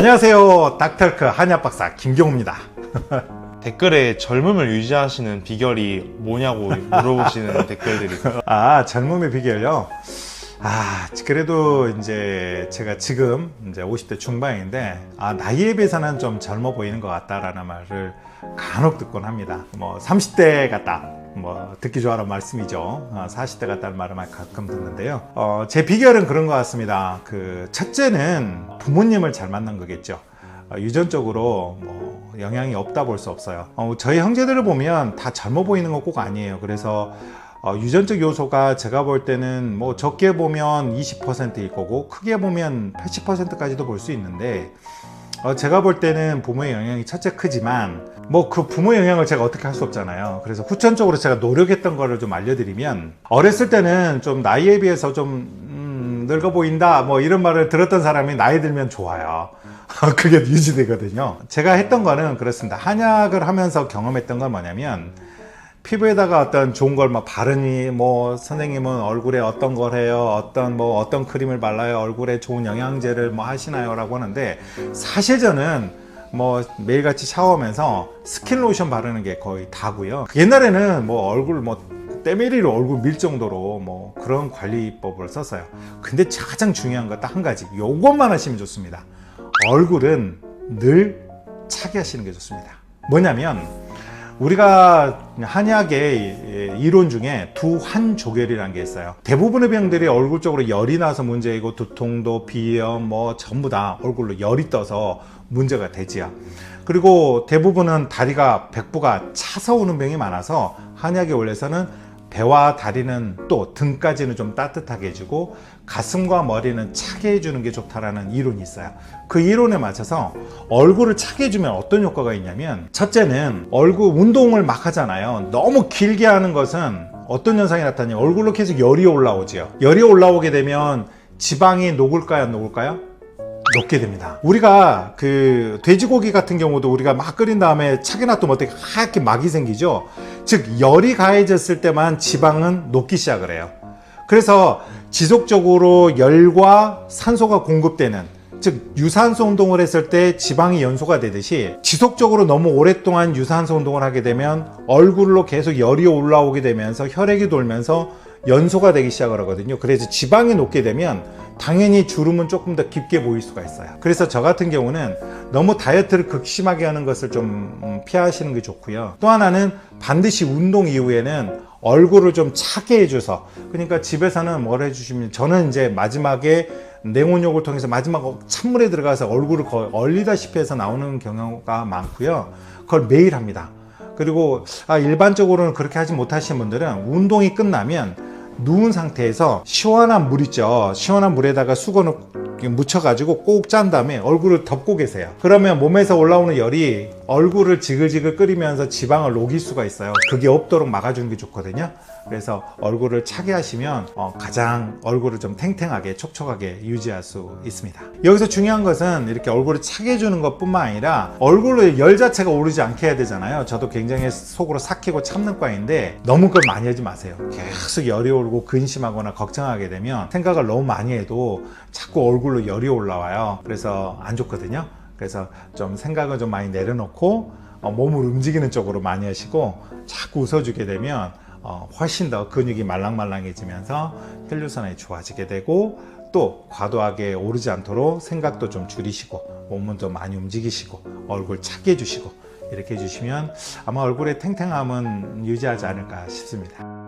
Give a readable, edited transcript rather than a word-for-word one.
안녕하세요. 닥터크 한의학박사 김경호입니다. 댓글에 젊음을 유지하시는 비결이 뭐냐고 물어보시는 댓글들이 있어요. 젊음의 비결요? 그래도 이제 제가 지금 이제 50대 중반인데 나이에 비해서는 좀 젊어 보이는 것 같다라는 말을 간혹 듣곤 합니다. 30대 같다, 듣기 좋아라는 말씀이죠. 40대 같다는 말을 가끔 듣는데요. 제 비결은 그런 것 같습니다. 첫째는 부모님을 잘 만난 거겠죠. 유전적으로 영향이 없다 볼 수 없어요. 저희 형제들을 보면 다 젊어 보이는 거 꼭 아니에요. 그래서 유전적 요소가 제가 볼 때는 적게 보면 20%일 거고 크게 보면 80%까지도 볼 수 있는데, 제가 볼 때는 부모의 영향이 첫째 크지만 그 부모의 영향을 제가 어떻게 할 수 없잖아요. 그래서 후천적으로 제가 노력했던 거를 좀 알려드리면, 어렸을 때는 좀 나이에 비해서 좀 늙어 보인다 이런 말을 들었던 사람이 나이 들면 좋아요. 그게 유지되거든요. 제가 했던 거는 그렇습니다. 한약을 하면서 경험했던 건 뭐냐면, 피부에다가 어떤 좋은 걸 바르니, 선생님은 얼굴에 어떤 걸 해요, 어떤 크림을 발라요, 얼굴에 좋은 영양제를 하시나요? 라고 하는데, 사실 저는 매일같이 샤워하면서 스킨로션 바르는 게 거의 다고요. 옛날에는 얼굴 때밀이로 얼굴 밀 정도로 그런 관리법을 썼어요. 근데 가장 중요한 거 딱 한 가지, 요것만 하시면 좋습니다. 얼굴은 늘 차게 하시는 게 좋습니다. 뭐냐면, 우리가 한의학의 이론 중에 두환조결이라는 게 있어요. 대부분의 병들이 얼굴 쪽으로 열이 나서 문제이고, 두통도, 비염, 전부 다 얼굴로 열이 떠서 문제가 되지요. 그리고 대부분은 다리가, 백부가 차서 오는 병이 많아서, 한의학의 원리에서는 배와 다리는, 또 등까지는 좀 따뜻하게 해주고 가슴과 머리는 차게 해주는 게 좋다라는 이론이 있어요. 그 이론에 맞춰서 얼굴을 차게 해주면 어떤 효과가 있냐면, 첫째는 얼굴 운동을 막 하잖아요. 너무 길게 하는 것은 어떤 현상이 나타나냐, 얼굴로 계속 열이 올라오지요. 열이 올라오게 되면 지방이 녹을까요, 안 녹을까요? 녹게 됩니다. 우리가 돼지고기 같은 경우도 우리가 막 끓인 다음에 차게 놔두면 어떻게 하얗게 막이 생기죠. 즉, 열이 가해졌을 때만 지방은 녹기 시작을 해요. 그래서 지속적으로 열과 산소가 공급되는, 즉 유산소 운동을 했을 때 지방이 연소가 되듯이, 지속적으로 너무 오랫동안 유산소 운동을 하게 되면 얼굴로 계속 열이 올라오게 되면서 혈액이 돌면서 연소가 되기 시작을 하거든요. 그래서 지방이 녹게 되면 당연히 주름은 조금 더 깊게 보일 수가 있어요. 그래서 저 같은 경우는 너무 다이어트를 극심하게 하는 것을 좀 피하시는 게 좋고요. 또 하나는 반드시 운동 이후에는 얼굴을 좀 차게 해줘서, 그러니까 집에서는 뭘 해주시면, 저는 이제 마지막에 냉온욕을 통해서 마지막 찬물에 들어가서 얼굴을 거의 얼리다시피 해서 나오는 경우가 많고요. 그걸 매일 합니다. 그리고 일반적으로는 그렇게 하지 못하시는 분들은 운동이 끝나면 누운 상태에서 시원한 물 있죠. 시원한 물에다가 수건을 묻혀가지고 꼭 짠 다음에 얼굴을 덮고 계세요. 그러면 몸에서 올라오는 열이 얼굴을 지글지글 끓이면서 지방을 녹일 수가 있어요. 그게 없도록 막아주는 게 좋거든요. 그래서 얼굴을 차게 하시면 가장 얼굴을 좀 탱탱하게, 촉촉하게 유지할 수 있습니다. 여기서 중요한 것은 이렇게 얼굴을 차게 해주는 것 뿐만 아니라 얼굴로 열 자체가 오르지 않게 해야 되잖아요. 저도 굉장히 속으로 삭히고 참는 과인데, 너무 그걸 많이 하지 마세요. 계속 열이 오르고 근심하거나 걱정하게 되면 생각을 너무 많이 해도 자꾸 얼굴로 열이 올라와요. 그래서 안 좋거든요. 그래서 좀 생각을 좀 많이 내려놓고 몸을 움직이는 쪽으로 많이 하시고, 자꾸 웃어주게 되면 훨씬 더 근육이 말랑말랑해지면서 혈류순환이 좋아지게 되고, 또 과도하게 오르지 않도록 생각도 좀 줄이시고 몸은 좀 많이 움직이시고 얼굴 차게 해주시고, 이렇게 해주시면 아마 얼굴의 탱탱함은 유지하지 않을까 싶습니다.